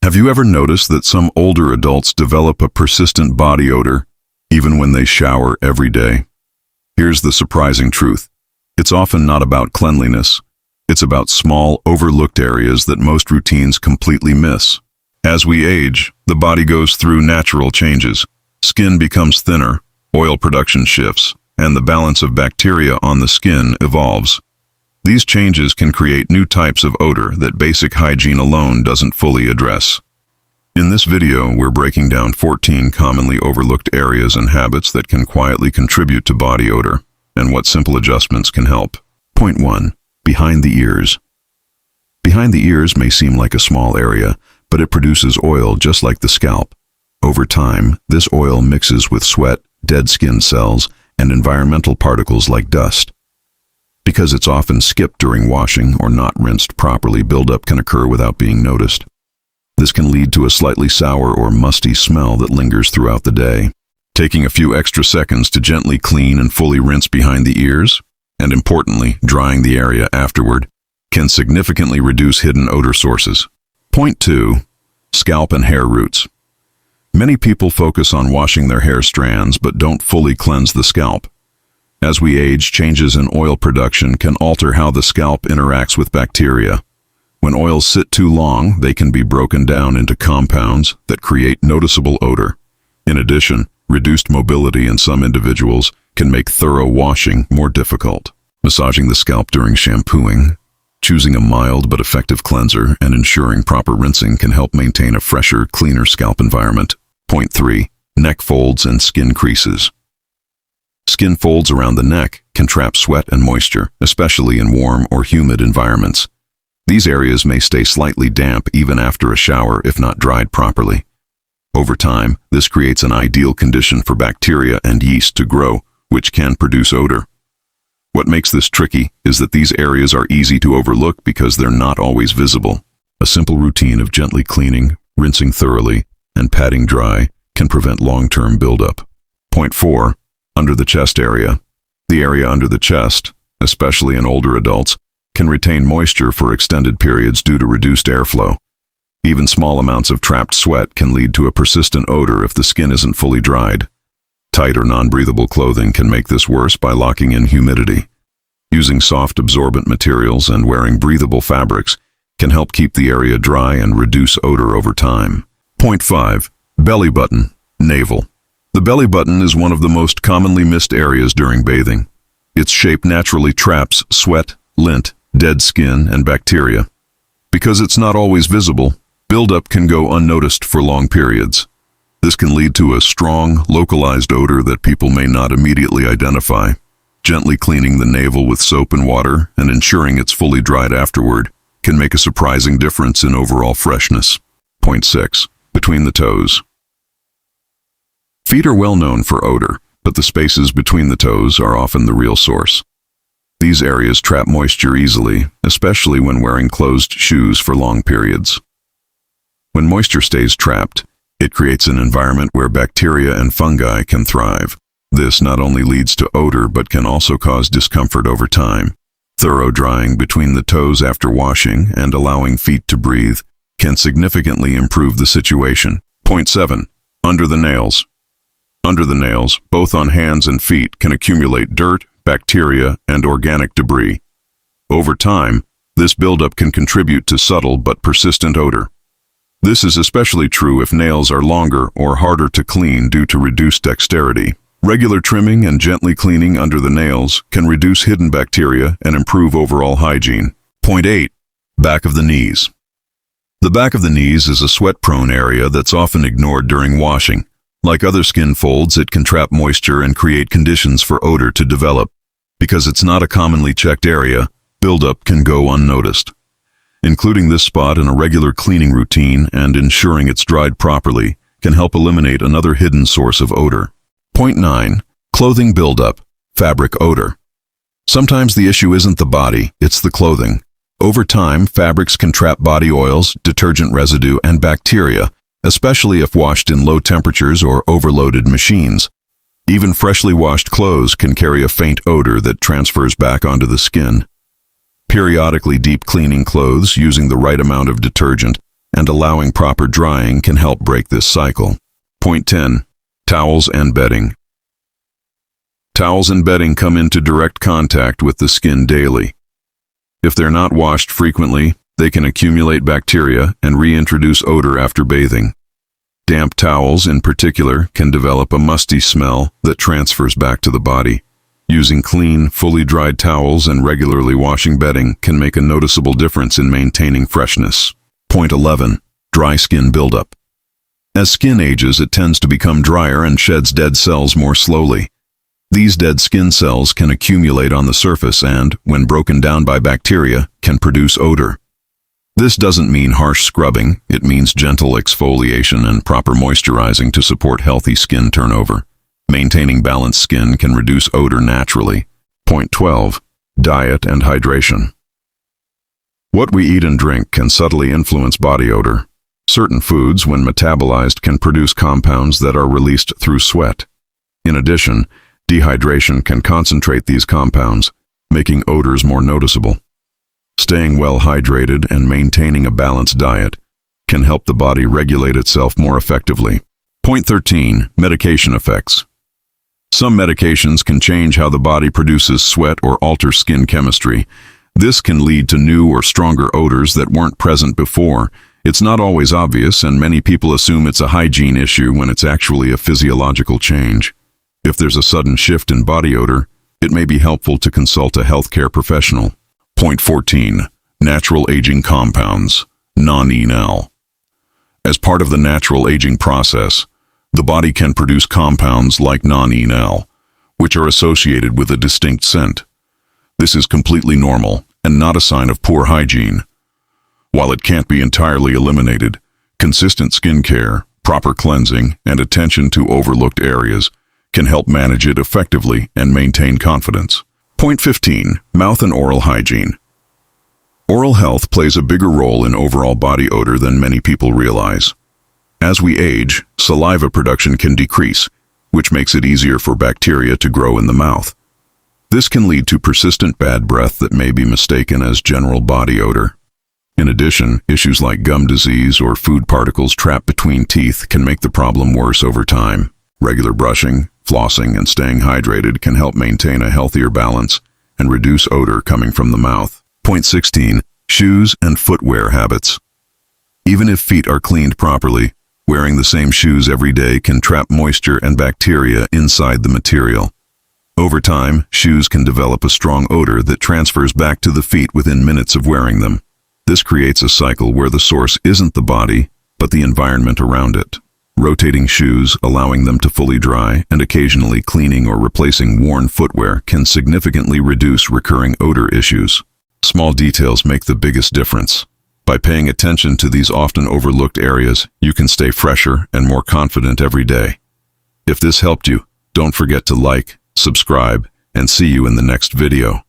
Have you ever noticed that some older adults develop a persistent body odor, even when they shower every day? Here's the surprising truth. It's often not about cleanliness. It's about small, overlooked areas that most routines completely miss. As we age, the body goes through natural changes. Skin becomes thinner, oil production shifts, and the balance of bacteria on the skin evolves. These changes can create new types of odor that basic hygiene alone doesn't fully address. In this video, we're breaking down 14 commonly overlooked areas and habits that can quietly contribute to body odor, and what simple adjustments can help. Point 1. Behind the ears. Behind the ears may seem like a small area, but it produces oil just like the scalp. Over time, this oil mixes with sweat, dead skin cells, and environmental particles like dust. Because it's often skipped during washing or not rinsed properly, buildup can occur without being noticed. This can lead to a slightly sour or musty smell that lingers throughout the day. Taking a few extra seconds to gently clean and fully rinse behind the ears, and importantly, drying the area afterward, can significantly reduce hidden odor sources. Point 2. Scalp and hair roots. Many people focus on washing their hair strands but don't fully cleanse the scalp. As we age, changes in oil production can alter how the scalp interacts with bacteria. When oils sit too long, they can be broken down into compounds that create noticeable odor. In addition, reduced mobility in some individuals can make thorough washing more difficult. Massaging the scalp during shampooing, choosing a mild but effective cleanser, and ensuring proper rinsing can help maintain a fresher, cleaner scalp environment. Point 3. Neck folds and skin creases. Skin folds around the neck can trap sweat and moisture, especially in warm or humid environments. These areas may stay slightly damp even after a shower if not dried properly. Over time, this creates an ideal condition for bacteria and yeast to grow, which can produce odor. What makes this tricky is that these areas are easy to overlook because they're not always visible. A simple routine of gently cleaning, rinsing thoroughly, and patting dry can prevent long-term buildup. Point 4. Under the chest area. The area under the chest, especially in older adults, can retain moisture for extended periods due to reduced airflow. Even small amounts of trapped sweat can lead to a persistent odor if the skin isn't fully dried. Tight or non-breathable clothing can make this worse by locking in humidity. Using soft absorbent materials and wearing breathable fabrics can help keep the area dry and reduce odor over time. Point 5. Belly button, navel. The belly button is one of the most commonly missed areas during bathing. Its shape naturally traps sweat, lint, dead skin, and bacteria. Because it's not always visible, buildup can go unnoticed for long periods. This can lead to a strong, localized odor that people may not immediately identify. Gently cleaning the navel with soap and water and ensuring it's fully dried afterward can make a surprising difference in overall freshness. Point 6. Between the toes. Feet are well known for odor, but the spaces between the toes are often the real source. These areas trap moisture easily, especially when wearing closed shoes for long periods. When moisture stays trapped, it creates an environment where bacteria and fungi can thrive. This not only leads to odor but can also cause discomfort over time. Thorough drying between the toes after washing and allowing feet to breathe can significantly improve the situation. Point 7. Under the nails. Under the nails, both on hands and feet, can accumulate dirt, bacteria, and organic debris. Over time, this buildup can contribute to subtle but persistent odor. This is especially true if nails are longer or harder to clean due to reduced dexterity. Regular trimming and gently cleaning under the nails can reduce hidden bacteria and improve overall hygiene. Point 8. Back of the knees. The back of the knees is a sweat-prone area that's often ignored during washing. Like other skin folds, it can trap moisture and create conditions for odor to develop. Because it's not a commonly checked area, buildup can go unnoticed. Including this spot in a regular cleaning routine and ensuring it's dried properly can help eliminate another hidden source of odor. Point 9. Clothing buildup, fabric odor. Sometimes the issue isn't the body, it's the clothing. Over time, fabrics can trap body oils, detergent residue, and bacteria, especially if washed in low temperatures or overloaded machines. Even freshly washed clothes can carry a faint odor that transfers back onto the skin. Periodically deep cleaning clothes using the right amount of detergent and allowing proper drying can help break this cycle. Point 10. Towels and bedding. Towels and bedding come into direct contact with the skin daily. If they're not washed frequently, they can accumulate bacteria and reintroduce odor after bathing. Damp towels, in particular, can develop a musty smell that transfers back to the body. Using clean, fully dried towels and regularly washing bedding can make a noticeable difference in maintaining freshness. Point 11. Dry skin buildup. As skin ages, it tends to become drier and sheds dead cells more slowly. These dead skin cells can accumulate on the surface and, when broken down by bacteria, can produce odor. This doesn't mean harsh scrubbing, it means gentle exfoliation and proper moisturizing to support healthy skin turnover. Maintaining balanced skin can reduce odor naturally. Point 12. Diet and hydration. What we eat and drink can subtly influence body odor. Certain foods, when metabolized, can produce compounds that are released through sweat. In addition, dehydration can concentrate these compounds, making odors more noticeable. Staying well hydrated and maintaining a balanced diet can help the body regulate itself more effectively. Point 13. Medication effects. Some medications can change how the body produces sweat or alter skin chemistry. This can lead to new or stronger odors that weren't present before. It's not always obvious, and many people assume it's a hygiene issue when it's actually a physiological change. If there's a sudden shift in body odor, it may be helpful to consult a healthcare professional. Point 14. Natural aging compounds, non-enal. As part of the natural aging process, the body can produce compounds like non-enal, which are associated with a distinct scent. This is completely normal and not a sign of poor hygiene. While it can't be entirely eliminated, consistent skin care, proper cleansing, and attention to overlooked areas can help manage it effectively and maintain confidence. Point 15. Mouth and oral hygiene. Oral health plays a bigger role in overall body odor than many people realize. As we age, saliva production can decrease, which makes it easier for bacteria to grow in the mouth. This can lead to persistent bad breath that may be mistaken as general body odor. In addition, issues like gum disease or food particles trapped between teeth can make the problem worse over time. Regular brushing, flossing, and staying hydrated can help maintain a healthier balance and reduce odor coming from the mouth. Point 16. Shoes and footwear habits. Even if feet are cleaned properly, wearing the same shoes every day can trap moisture and bacteria inside the material. Over time, shoes can develop a strong odor that transfers back to the feet within minutes of wearing them. This creates a cycle where the source isn't the body, but the environment around it. Rotating shoes, allowing them to fully dry, and occasionally cleaning or replacing worn footwear can significantly reduce recurring odor issues. Small details make the biggest difference. By paying attention to these often overlooked areas, you can stay fresher and more confident every day. If this helped you, don't forget to like, subscribe, and see you in the next video.